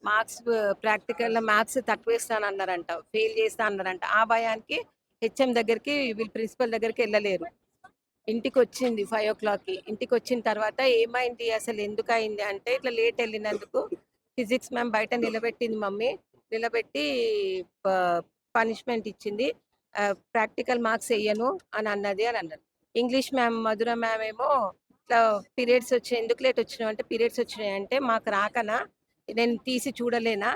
Marks ప్రాక్టికల్‌లో maths తక్కువేస్తానన్నారంట. Fail చేస్తా అన్నారంట. ఆ భయానికి హెచ్ఎం దగ్గరికి వీళ్ళు ప్రిన్సిపల్ దగ్గరికెళ్ళలేరు. ఇంటికొచ్చింది 5:00కి. ఇంటికొచ్చిన తర్వాత ఏమైంది అసలు ఎందుకయింది అంటే, ఇట్లా లేట్ ఎళ్ళినందుకు ఫిజిక్స్ మ్యామ్ బయట నిలబెట్టింది మమ్మీ. నిలబెట్టి ప పనిష్మెంట్ ఇచ్చింది. ప్రాక్టికల్ మార్క్స్ ఎయ్యను అని అన్నది అని అన్నది. ఇంగ్లీష్ మ్యామ్ మధుర మ్యామ్ ఏమో ఇట్లా పీరియడ్స్ వచ్చాయి. ఎందుకు లేట్ వచ్చినావు అంటే, పీరియడ్స్ వచ్చినాయంటే మాకు రాకనా? నేను తీసి చూడలేనా?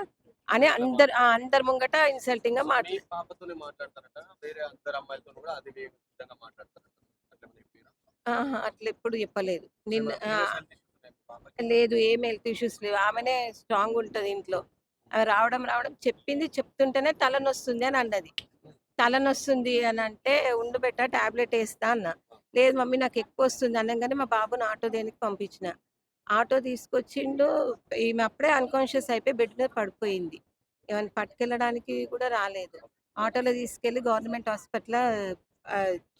అని అట్లా మాట్లాడతారు. అందరి ముంగట ఇన్సల్టింగ్‌గా మీ పాపతోనే మాట్లాడతారట. వేరే అందరు అమ్మాయిలతోని గూడా అదే విధంగా మాట్లాడతారట. అట్లేమన్నా చెప్పిర్రా? అహా! అట్లెప్పుడు చెప్పలేదు. నిన్న ఏమైనా సీరియస్ హెల్త్ ఇష్యూస్ ఉన్నాయా మీ పాపకి? లేదు. ఏం హెల్త్ ఇష్యూస్ లేవు. ఆమెనే స్ట్రాంగుంటది ఇంట్లో. రావడం చెప్పింది చెప్తుంటేనే తలనొస్తుంది అని అన్నది. తలనొస్తుంది అనంటే, "ఉండు బెట్ట టాబ్లెట్ ఏస్తా" అన్నా. లేదు మమ్మీ నాకెక్కువొస్తుంది అనంగానే మా బాబుని ఆటో దేనికి పంపించిన. ఆటో తీసుకొచ్చిండు. ఈమె అప్పుడే అన్‌కాన్షియస్ అయిపోయి బెడ్ మీద పడిపోయింది. ఏమన్నా పట్టుకెళ్ళడానికి కూడా రాలేదు. ఆటోలో తీసుకెళ్ళి గవర్నమెంట్ హాస్పిటల్‌ల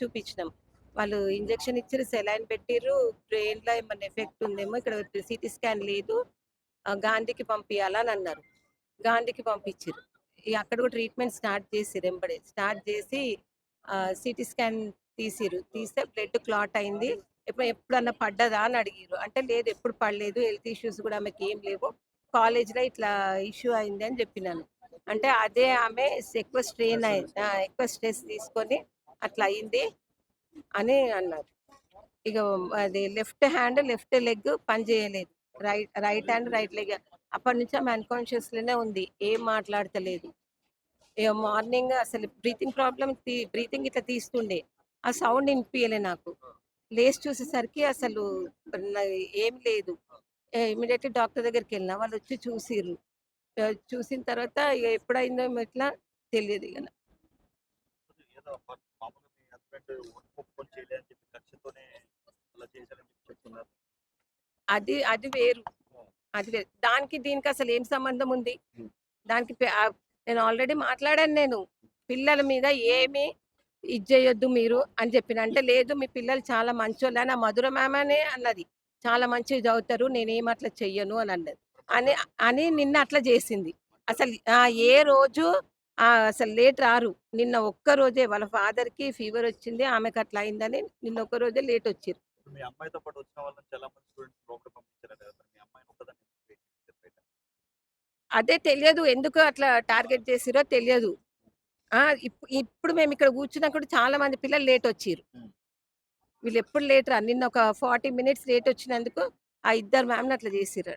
చూపించినాం. వాళ్ళు ఇంజెక్షన్ ఇచ్చిర్రు, సెలైన్ పెట్టిర్రు. బ్రెయిన్‌లో ఏమన్నా ఎఫెక్ట్ ఉందేమో, ఇక్కడ సీటీ స్కాన్ లేదు. గాంధీకి పంపియాలని అన్నారు. గాంధీకి పంపించిర్రు. అక్కడ కూడా ట్రీట్మెంట్ స్టార్ట్ చేసిర్రు ఎంబడే. స్టార్ట్ చేసి సీటీ స్కాన్ తీసిర్రు. తీస్తే బ్లడ్ క్లాట్ అయింది. ఎప్పుడన్నా పడ్డదా అని అడిగిర్రు. అంటే లేదు ఎప్పుడు పడలేదు. హెల్త్ ఇష్యూస్ కూడా ఆమెకేం లేవు. కాలేజ్‌లో ఇట్లా ఇష్యూ అయింది అని చెప్పినాను. అంటే అదే ఆమె ఎక్కువ స్ట్రెస్ తీసుకొని అట్లా అయింది అని అన్నారు. ఇగ అది లెఫ్ట్ హ్యాండ్, లెఫ్ట్ లెగ్ పని చేయలేదు. Right hand, right leg. అప్పటినుంచి ఆమె అన్‌కాన్షియస్‌లోనే ఉంది. ఏం మాట్లాడతలేదు. ఇగ మార్నింగ్ అసలు బ్రీతింగ్ ఇట్లా తీస్తుండే. ఆ సౌండ్ ఇనిపియలే నాకు. లేసి చూసేసరికి అసలు న ఏం లేదు. ఇమ్మీడియేట్‌లీ డాక్టర్ దగ్గరికెళ్ళినా. వాళ్ళొచ్చి చూసిర్రు. చూసిన తర్వాత ఇగ ఎప్పుడయిందో ఇట్లా తెలీదిగ. ఏదో మామూలుగా మీ హస్బెండ్ ఒప్పుకొని చేయలే అని చెప్పి కక్షతోనే అలా చేశారని చెప్పి చెప్తున్నారు. అది వేరు. అది వేరు. దానికి దీనికి అసలేం సంబంధం ఉంది? హ్మ్. దానికి నేను ఆల్రెడీ మాట్లాడాను నేను. పిల్లల మీద ఏమి ఇది జేయొద్దు మీరు అని చెప్పిన. అంటే లేదు మీ పిల్లలు చాలా మంచోళ్ళని ఆ మధుర మ్యామనే అన్నది. చాలా మంచిగా చదువుతారు. నేనేమి అట్లా చెయ్యను అని అన్నది. అని అని నిన్న అట్లా జేసింది. అసలు ఏ రోజు అసలు లేట్ రారు. నిన్న ఒక్క రోజే వాళ్ళ ఫాదర్‌కి ఫీవరొచ్చింది. ఆమెకట్లా అయిందని నిన్న ఒక్క రోజే లేటొచ్చిర్రు. ఇప్పుడు మీ అమ్మాయితో పాటు వచ్చిన వాళ్ళని చాలా మంది స్టూడెంట్స్ లోపలికి పంపించారట కదా! మరి మీ అమ్మాయిని ఒక్కదాన్ని ఎందుకు చేశారు బయట? అదే తెలియదు. ఎందుకు అట్లా టార్గెట్ చేసిర్రో తెలియదు. ఆ! ఇప్పుడు మేమిక్కడ కూర్చున్నా కూడా చాలా మంది పిల్లలు లేటొచ్చిర్రు. హ్మ్. వీళ్ళెప్పుడు లేట్ రా నిన్న ఒక 40 మినిట్స్ లేటొచ్చినందుకు ఆ ఇద్దరు మ్యామ్‌ని అట్లా చేసిర్రు.